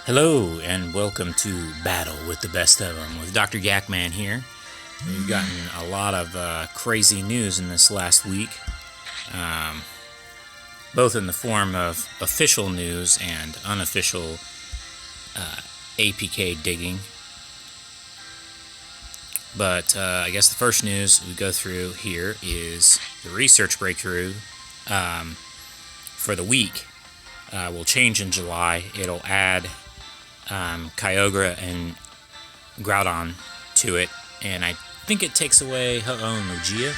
Hello and welcome to Battle with the Best of Them with Dr. Yakman here. We've gotten a lot of crazy news in this last week, both in the form of official news and unofficial APK digging. But I guess the first news we go through here is the research breakthrough for the week will change in July. It'll add Kyogre and Groudon to it, and I think it takes away Ho-Oh and Lugia,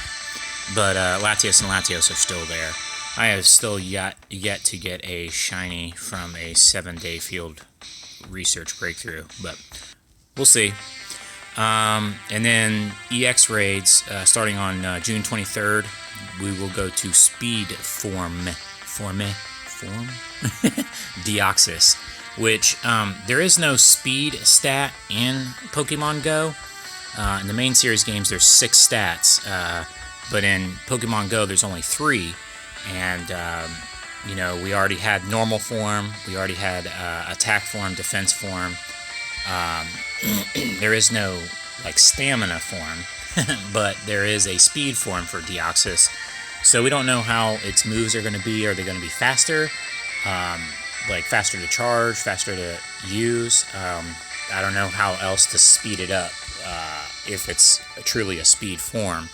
but Latios and Latios are still there. I have still yet to get a shiny from a 7-day field research breakthrough, but we'll see. And then EX raids starting on June 23rd. We will go to Speed Form Deoxys, which there is no speed stat in Pokemon Go. In the main series games, there's 6 stats, but in Pokemon Go, there's only 3. And we already had normal form, we already had attack form, defense form. There is no stamina form, but there is a speed form for Deoxys. So we don't know how its moves are going to be. Are they going to be faster? Faster to charge, faster to use. I don't know how else to speed it up if it's truly a speed form.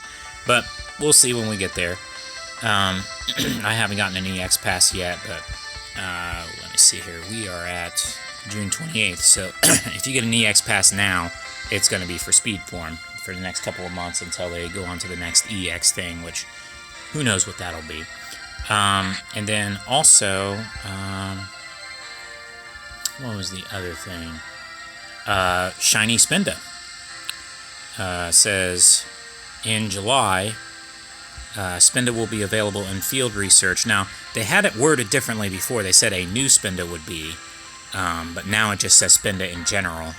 But we'll see when we get there. I haven't gotten an EX pass yet, but let me see here. We are at June 28th, so if you get an EX pass now, it's going to be for speed form for the next couple of months until they go on to the next EX thing, which who knows what that'll be. And then also, what was the other thing? Shiny Spinda says in July, Spinda will be available in field research. Now, they had it worded differently before. They said a new Spinda would be, but now it just says Spinda in general,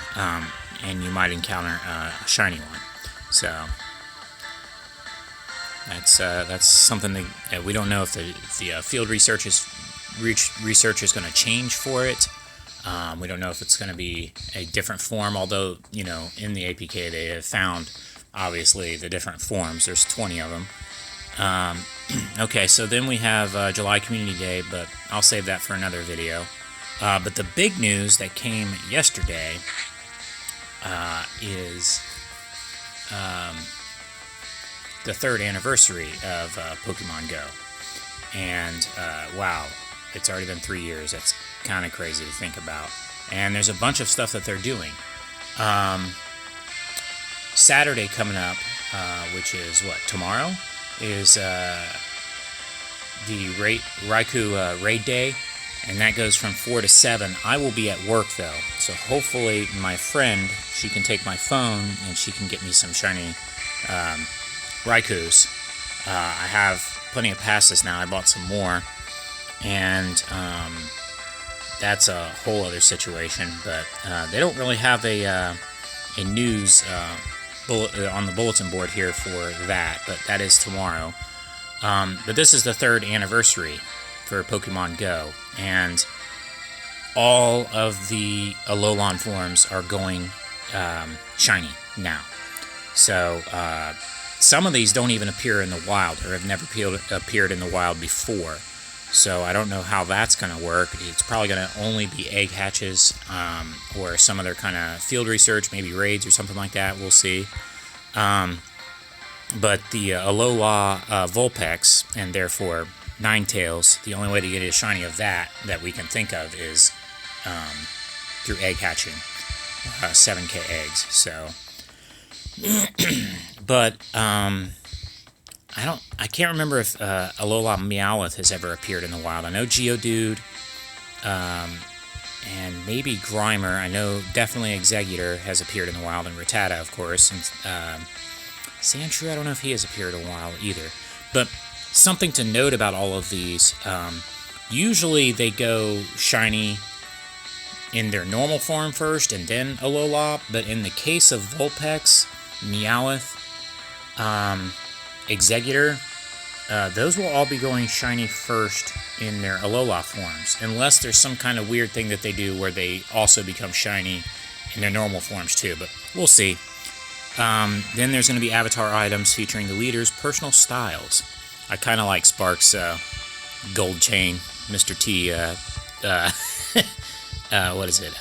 and you might encounter a shiny one. So that's something that we don't know if the field research is going to change for it. We don't know if it's going to be a different form, although, in the APK they have found, obviously, the different forms. There's 20 of them. Okay, so then we have July Community Day, but I'll save that for another video. But the big news that came yesterday is the 3rd anniversary of Pokemon Go. And, wow, it's already been 3 years. That's kind of crazy to think about. And there's a bunch of stuff that they're doing. Saturday coming up, which is, tomorrow? Is the Raikou Raid Day, and that goes from 4 to 7. I will be at work, though, so hopefully my friend, she can take my phone, and she can get me some shiny Raikous. I have plenty of passes now. I bought some more, and that's a whole other situation, but they don't really have a news on the bulletin board here for that, but that is tomorrow. But this is the 3rd anniversary for Pokemon Go, and all of the Alolan forms are going shiny now. So some of these don't even appear in the wild, or have never appeared in the wild before. So I don't know how that's going to work. It's probably going to only be egg hatches, or some other kind of field research, maybe raids or something like that. We'll see. But the Alola Vulpix, and therefore Ninetales, the only way to get a shiny of that we can think of is through egg hatching, 7K eggs. So, but I can't remember if Alola Meowth has ever appeared in the wild. I know Geodude, and maybe Grimer. I know definitely Exeggutor has appeared in the wild, and Rattata, of course. And Sandshrew, I don't know if he has appeared in the wild either. But something to note about all of these, usually they go shiny in their normal form first, and then Alola. But in the case of Vulpix, Meowth, Exeggutor, those will all be going shiny first in their Alola forms, unless there's some kind of weird thing that they do where they also become shiny in their normal forms too, but we'll see. Then there's going to be avatar items featuring the leader's personal styles. I kind of like Spark's gold chain, Mr. T, what is it,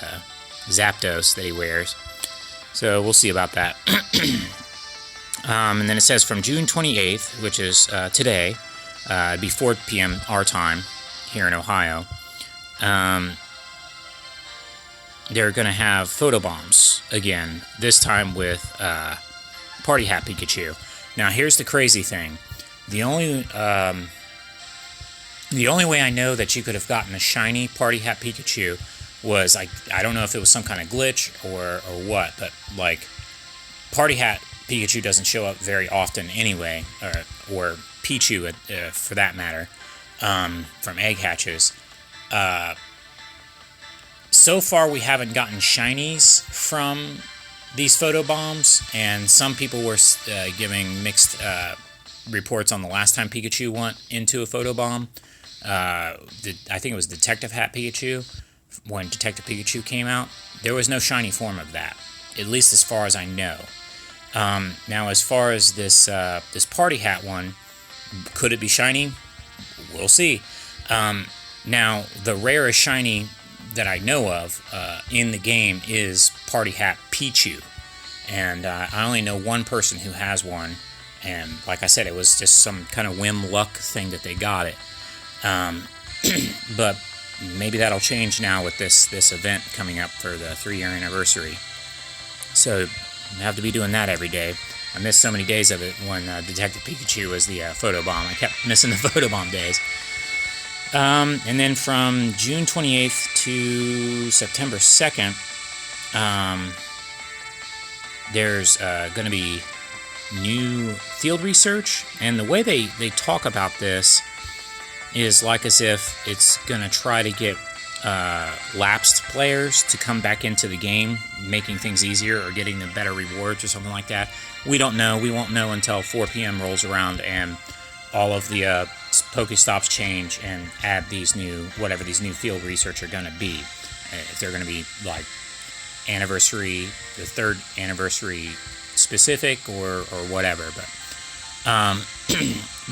Zapdos that he wears. So we'll see about that. And then it says from June 28th, which is today, it'd be 4 p.m. our time here in Ohio, they're going to have photobombs again, this time with Party Hat Pikachu. Now, here's the crazy thing. The only way I know that you could have gotten a shiny Party Hat Pikachu was, I don't know if it was some kind of glitch or what, but, like, Party Hat Pikachu doesn't show up very often anyway, or Pichu for that matter, from egg hatches. So far, we haven't gotten shinies from these photobombs, and some people were giving mixed reports on the last time Pikachu went into a photobomb. I think it was Detective Hat Pikachu. When Detective Pikachu came out, there was no shiny form of that, at least as far as I know. Now, as far as this Party Hat one, could it be shiny? We'll see. Now, the rarest shiny that I know of in the game is Party Hat Pichu, and I only know one person who has one, and like I said, it was just some kind of whim luck thing that they got it. But maybe that'll change now with this event coming up for the 3-year anniversary. So I have to be doing that every day. I missed so many days of it when Detective Pikachu was the photobomb. I kept missing the photobomb days. And then from June 28th to September 2nd, there's going to be new field research. And the way they talk about this is like as if it's going to try to get lapsed players to come back into the game, making things easier or getting them better rewards or something like that. We don't know. We won't know until 4 p.m. rolls around and all of the Pokestops change and add these new, whatever these new field research are going to be. If they're going to be like anniversary, the 3rd anniversary specific or whatever.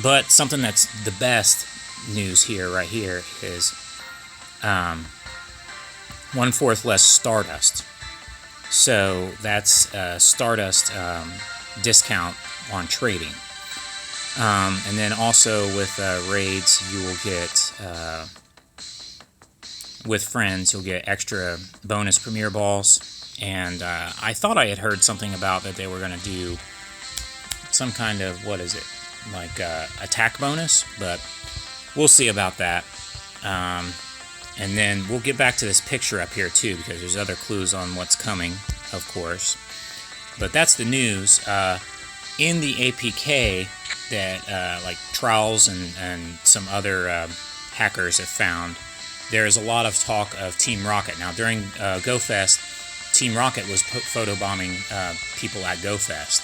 But something that's the best news here, right here, is 1/4 less Stardust. So that's Stardust discount on trading. And then also with raids, you will get, with friends, you'll get extra bonus Premier Balls. And I thought I had heard something about that they were going to do some kind of, what is it, like attack bonus, but we'll see about that. And then we'll get back to this picture up here too, because there's other clues on what's coming, of course. But that's the news. In the APK that like Trowels and some other hackers have found, there's a lot of talk of Team Rocket. Now, during GoFest, Team Rocket was photobombing people at GoFest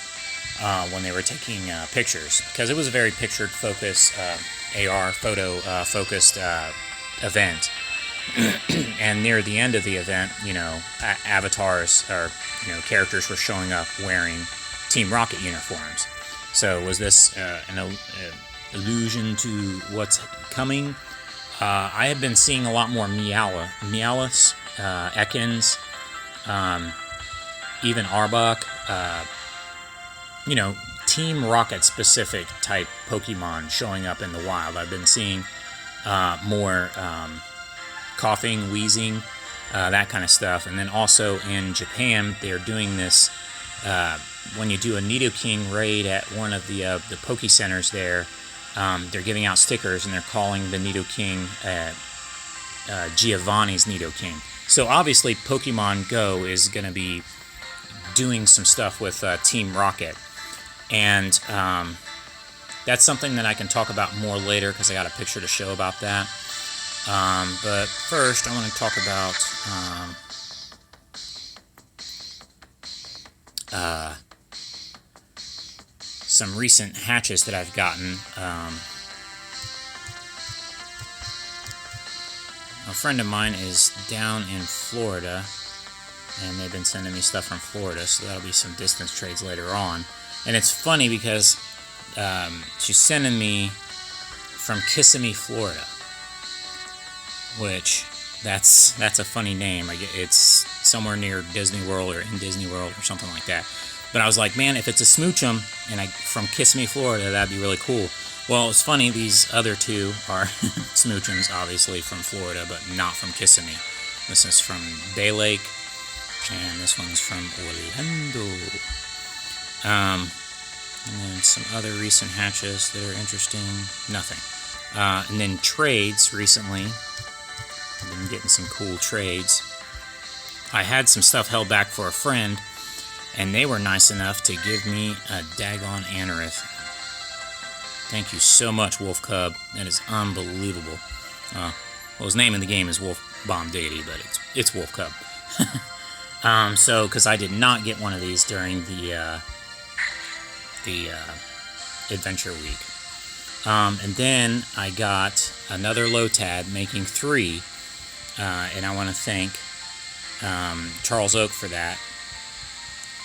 when they were taking pictures, because it was a very picture-focused, AR photo-focused event. And near the end of the event, you know, avatars or, you know, characters were showing up wearing Team Rocket uniforms. So was this an allusion to what's coming? I have been seeing a lot more Meowths, Ekans, even Arbok, you know, Team Rocket specific type Pokemon showing up in the wild. I've been seeing more coughing, wheezing, that kind of stuff. And then also in Japan, they're doing this when you do a Nidoking raid at one of the Poke Centers there. They're giving out stickers, and they're calling the Nidoking Giovanni's Nidoking. So obviously, Pokemon Go is going to be doing some stuff with Team Rocket, and that's something that I can talk about more later because I got a picture to show about that. But first, I want to talk about some recent hatches that I've gotten a friend of mine is down in Florida, and they've been sending me stuff from Florida, so that'll be some distance trades later on. And it's funny because she's sending me from Kissimmee, Florida, which that's a funny name. It's somewhere near Disney World or in Disney World or something like that. But I was like, man, if it's a Smoochum and from Kissimmee, Florida, that'd be really cool. Well, it's funny, these other two are Smoochums, obviously, from Florida, but not from Kissimmee. This is from Bay Lake, and this one's from Orlando. And then some other recent hatches that are interesting. Nothing. And then trades recently. I've been getting some cool trades. I had some stuff held back for a friend, and they were nice enough to give me a daggone Anorith. Thank you so much, Wolf Cub. That is unbelievable. Well, his name in the game is Wolf Bomb Deity, but it's Wolf Cub. So, because I did not get one of these during the Adventure Week. And then I got another Lotad, making 3, and I want to thank Charles Oak for that.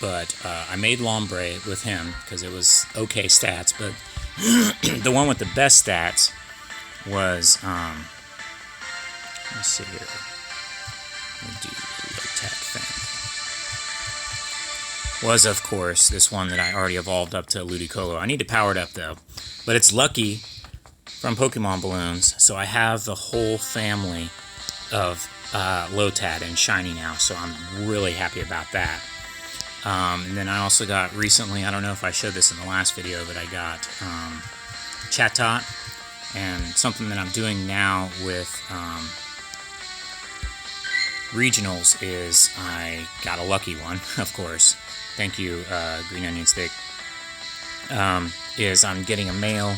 But I made Lombre with him because it was okay stats, but the one with the best stats was, let's see here, we'll do Lotad family. Was, of course, this one that I already evolved up to Ludicolo. I need to power it up, though. But it's lucky from Pokemon Balloons, so I have the whole family of Lotad and Shiny now, so I'm really happy about that. And then I also got recently, I don't know if I showed this in the last video, but I got Chatot, and something that I'm doing now with regionals is I got a lucky one, of course. Thank you, Green Onion Stick. Is I'm getting a male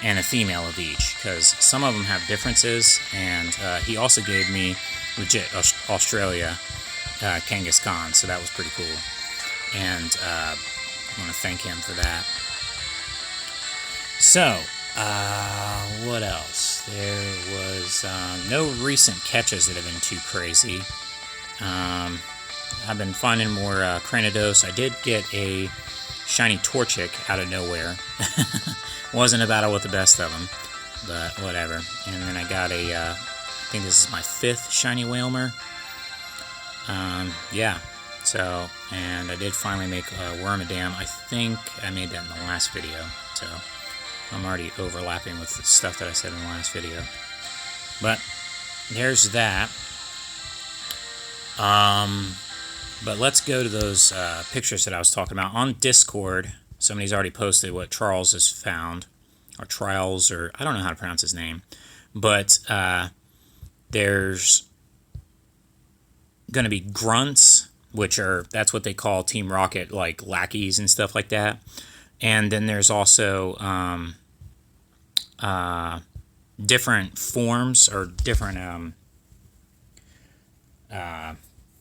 and a female of each, because some of them have differences, and he also gave me legit Australia Kangaskhan, so that was pretty cool. And I want to thank him for that. So, what else? There was no recent catches that have been too crazy. I've been finding more Cranidos. I did get a shiny Torchic out of nowhere. Wasn't a battle with the best of them, but whatever. And then I got a, I think this is my 5th shiny Whalmer. Yeah. So, and I did finally make Wormadam. I think I made that in the last video, so I'm already overlapping with the stuff that I said in the last video. But there's that. But let's go to those pictures that I was talking about. On Discord, somebody's already posted what Charles has found, or Trials, or I don't know how to pronounce his name. But there's going to be grunts, which are, that's what they call Team Rocket, like lackeys and stuff like that. And then there's also different forms, or different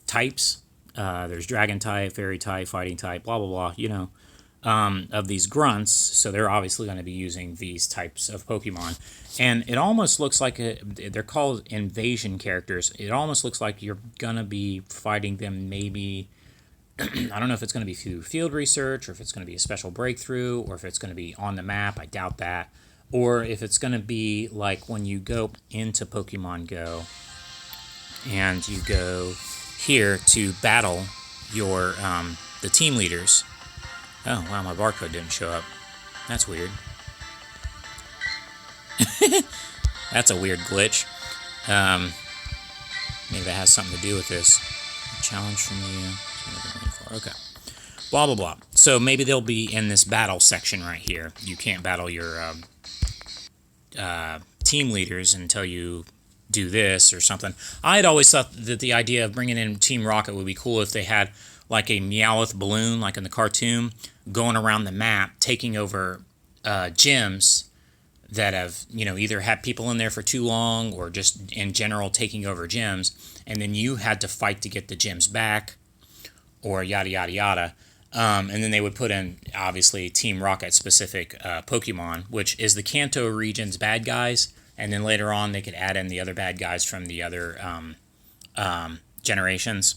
types. There's Dragon type, Fairy type, Fighting type, blah, blah, blah, you know, of these grunts. So they're obviously going to be using these types of Pokemon. And it almost looks like, they're called invasion characters. It almost looks like you're going to be fighting them maybe, I don't know if it's going to be through field research, or if it's going to be a special breakthrough, or if it's going to be on the map. I doubt that. Or if it's going to be like when you go into Pokemon Go and you go here to battle your the team leaders. Oh, wow, my barcode didn't show up. That's weird. That's a weird glitch. Maybe that has something to do with this. A challenge from the... Okay. Blah, blah, blah. So maybe they'll be in this battle section right here. You can't battle your team leaders until you do this or something. I had always thought that the idea of bringing in Team Rocket would be cool if they had like a Meowth balloon, like in the cartoon, going around the map, taking over gyms that have, you know, either had people in there for too long, or just in general taking over gyms, and then you had to fight to get the gyms back, or yada, yada, yada. And then they would put in, obviously, Team Rocket-specific Pokemon, which is the Kanto region's bad guys. and then later on they could add in the other bad guys from the other generations,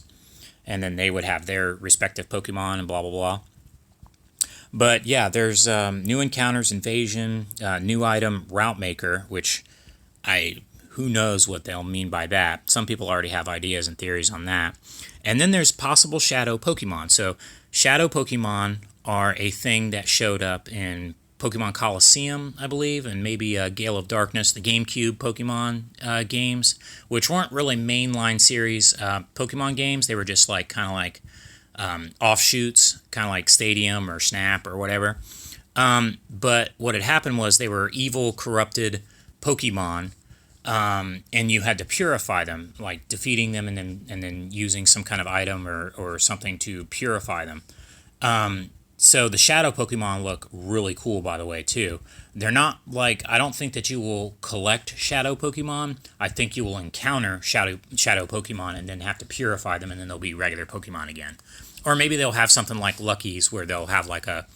and then they would have their respective Pokemon and blah blah blah. But yeah, there's new encounters, invasion, new item, route maker, which who knows what they'll mean by that. Some people already have ideas and theories on that. And then there's possible shadow Pokemon. So shadow Pokemon are a thing that showed up in Pokemon Coliseum, I believe, and maybe Gale of Darkness, the GameCube Pokemon games, which weren't really mainline series Pokemon games. They were just like kind of like offshoots, kind of like Stadium or Snap or whatever. But what had happened was they were evil, corrupted Pokemon, and you had to purify them, like defeating them and then using some kind of item or something to purify them. So the shadow Pokemon look really cool, by the way, too. They're not like, I don't think that you will collect shadow Pokemon. I think you will encounter shadow Pokemon and then have to purify them, and then they'll be regular Pokemon again. Or maybe they'll have something like Lucky's where they'll have like a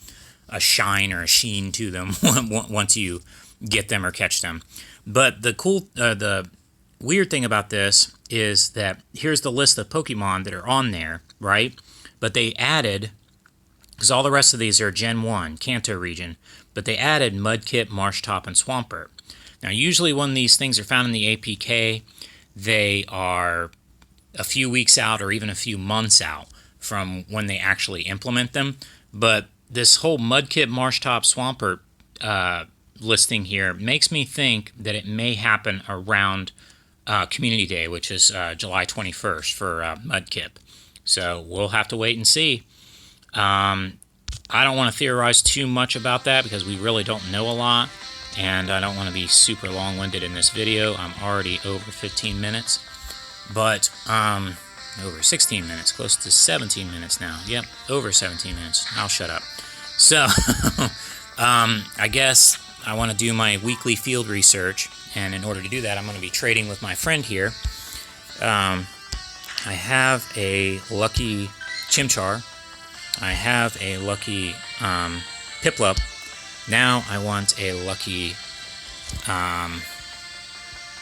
shine or a sheen to them once you get them or catch them. But the weird thing about this is that here's the list of Pokemon that are on there, right? But they added, because all the rest of these are Gen 1, Kanto region, but they added Mudkip, Marshtop, and Swampert. Now, usually when these things are found in the APK, they are a few weeks out or even a few months out from when they actually implement them. But this whole Mudkip, Marshtop, Swampert listing here makes me think that it may happen around Community Day, which is July 21st for Mudkip. So we'll have to wait and see. I don't want to theorize too much about that because we really don't know a lot, and I don't want to be super long-winded in this video. I'm already over 15 minutes, but over 16 minutes, close to 17 minutes now. Yep, over 17 minutes. I'll shut up. So, I guess I want to do my weekly field research, and in order to do that, I'm going to be trading with my friend here. I have a lucky Chimchar. I have a lucky Piplup. Now I want a lucky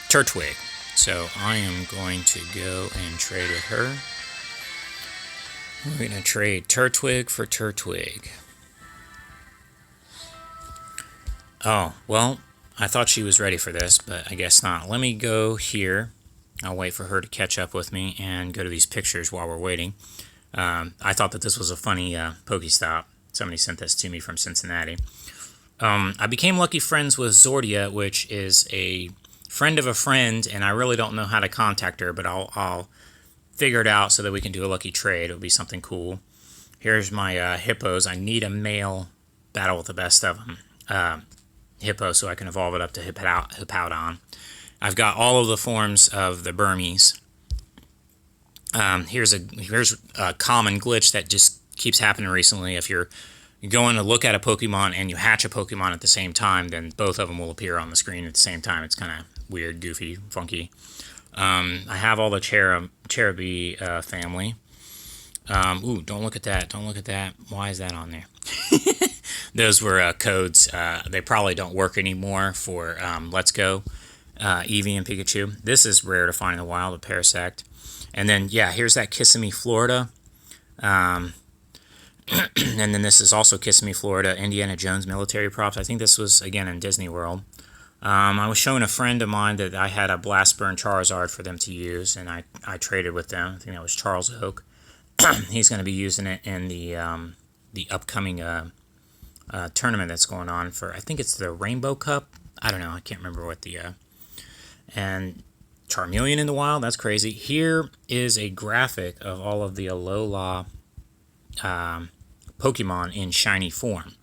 Turtwig. So I am going to go and trade with her. We're going to trade Turtwig for Turtwig. Oh, well, I thought she was ready for this, but I guess not. Let me go here. I'll wait for her to catch up with me and go to these pictures while we're waiting. I thought that this was a funny Pokestop. Somebody sent this to me from Cincinnati. I became lucky friends with Zordia, which is a friend of a friend, and I really don't know how to contact her, but I'll figure it out so that we can do a lucky trade. It'll be something cool. Here's my hippos. I need a male battle with the best of them. Hippo, so I can evolve it up to Hippowdon. I've got all of the forms of the Burmese. Here's a common glitch that just keeps happening recently. If you're going to look at a Pokemon and you hatch a Pokemon at the same time, then both of them will appear on the screen at the same time. It's kind of weird, goofy, funky. I have all the Cherubi family. Ooh, don't look at that. Don't look at that. Why is that on there? Those were codes. They probably don't work anymore for Let's Go, Eevee, and Pikachu. This is rare to find in the wild, a Parasect. And then, yeah, here's that Kissimmee, Florida. And then this is also Kissimmee, Florida, Indiana Jones military props. I think this was, again, in Disney World. I was showing a friend of mine that I had a Blastburn Charizard for them to use, and I traded with them. I think that was Charles Oak. He's going to be using it in the upcoming tournament that's going on for, I think it's the Rainbow Cup. I don't know. I can't remember what the... and Charmeleon in the wild. That's crazy. Here is a graphic of all of the Alola Pokemon in shiny form.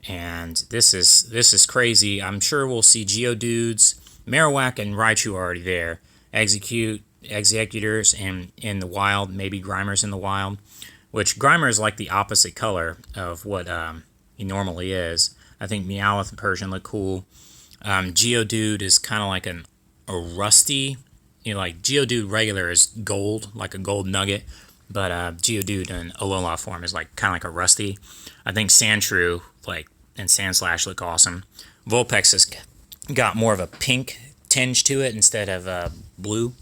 And this is crazy. I'm sure we'll see Geodudes, Marowak, and Raichu are already there. Executors in the wild, maybe Grimer's in the wild, which Grimer is like the opposite color of what he normally is. I think Meowth and Persian look cool. Geodude is kind of like a rusty, like Geodude regular is gold, like a gold nugget, but Geodude in Alola form is like kind of like a rusty. I think Sandshrew and Sandslash look awesome. Vulpix is got more of a pink tinge to it instead of blue.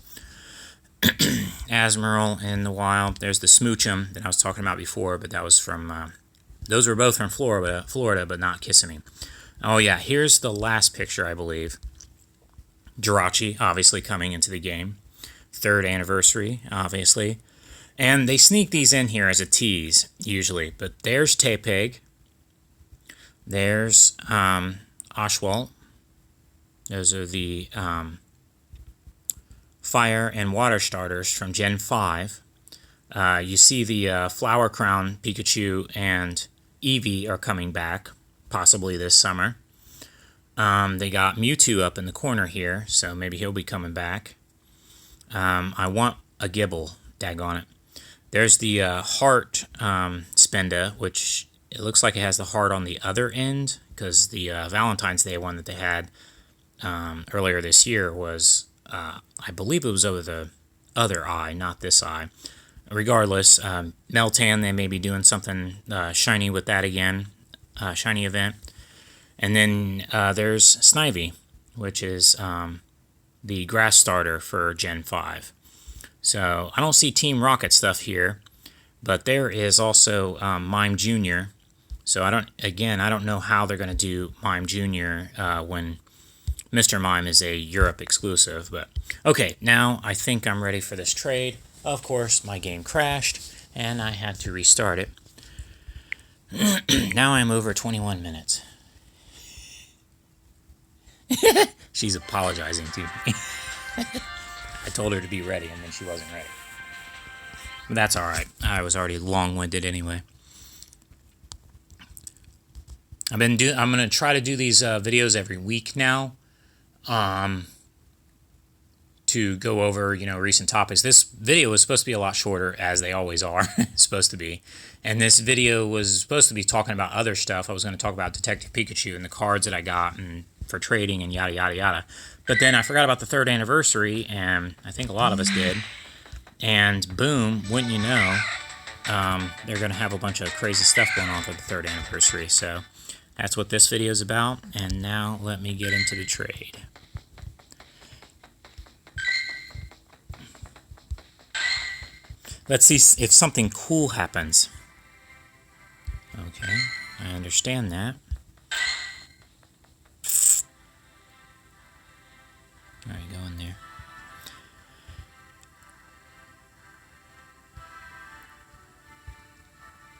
Asmerl in the wild. There's the Smoochum that I was talking about before, but that was from, those were both from Florida, but not Kissimmee. Oh yeah, here's the last picture, I believe. Jirachi, obviously coming into the game. 3rd anniversary, obviously. And they sneak these in here as a tease, usually. But there's Tepeg. There's Oshwalt. Those are the fire and water starters from Gen 5. You see the Flower Crown Pikachu and Eevee are coming back, possibly this summer. They got Mewtwo up in the corner here, so maybe he'll be coming back. I want a Gibble, daggone it. There's the Heart Spenda, which it looks like it has the heart on the other end, because the Valentine's Day one that they had earlier this year was, I believe it was over the other eye, not this eye. Regardless, Meltan, they may be doing something shiny with that again, shiny event. And then there's Snivy, which is the grass starter for Gen 5. So I don't see Team Rocket stuff here, but there is also Mime Jr. So I don't know how they're going to do Mime Jr. When Mr. Mime is a Europe exclusive. But okay, now I think I'm ready for this trade. Of course, my game crashed, and I had to restart it. Now I'm over 21 minutes. She's apologizing to me. I told her to be ready, and then she wasn't ready. But that's alright. I was already long-winded anyway. I'm going to try to do these videos every week now. To go over, recent topics. This video was supposed to be a lot shorter, as they always are. It's supposed to be. And this video was supposed to be talking about other stuff. I was going to talk about Detective Pikachu and the cards that I got and for trading and yada, yada, yada. But then I forgot about the 3rd anniversary, and I think a lot of us did. And boom, wouldn't you know, they're going to have a bunch of crazy stuff going on for the 3rd anniversary. So that's what this video is about. And now let me get into the trade. Let's see if something cool happens. Okay, I understand that. All right, go in there.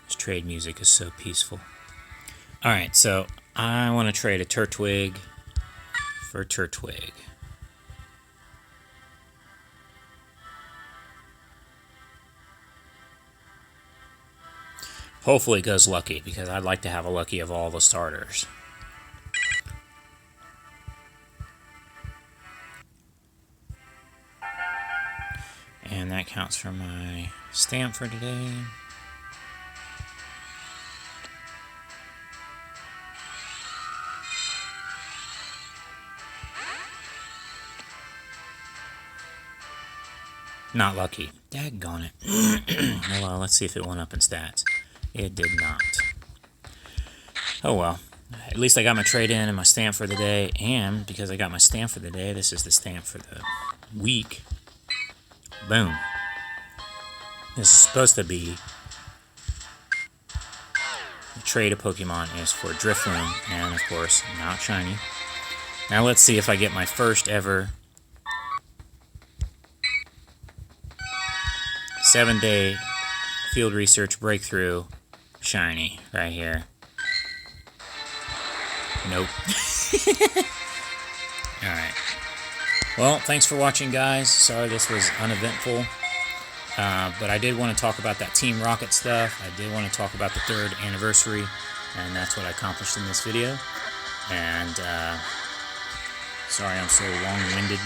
This trade music is so peaceful. All right, so I want to trade a Turtwig for Turtwig. Hopefully it goes lucky, because I'd like to have a lucky of all the starters. And that counts for my stamp for today. Not lucky. Daggone it. Well, let's see if it went up in stats. It did not. Oh well. At least I got my trade in and my stamp for the day. And because I got my stamp for the day, this is the stamp for the week. Boom. This is supposed to be the trade of Pokemon is for Drifloon. And of course, not shiny. Now let's see if I get my first ever 7-day field research breakthrough shiny right here. Nope. Alright. Well, thanks for watching, guys. Sorry this was uneventful. But I did want to talk about that Team Rocket stuff. I did want to talk about the 3rd anniversary. And that's what I accomplished in this video. And sorry I'm so long-winded.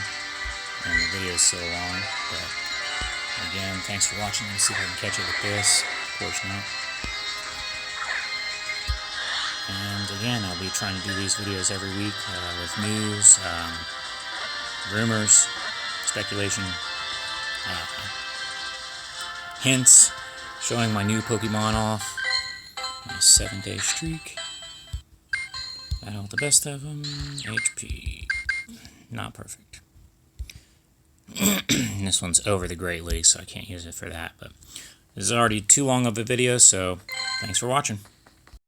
And the video is so long. But again, thanks for watching. Let me see if I can catch it with this. Of course not. And again, I'll be trying to do these videos every week with news, rumors, speculation, hints, showing my new Pokemon off. My 7-day streak. Battle with the best of them. HP. not perfect. This one's over the Great League, so I can't use it for that. But this is already too long of a video, so thanks for watching.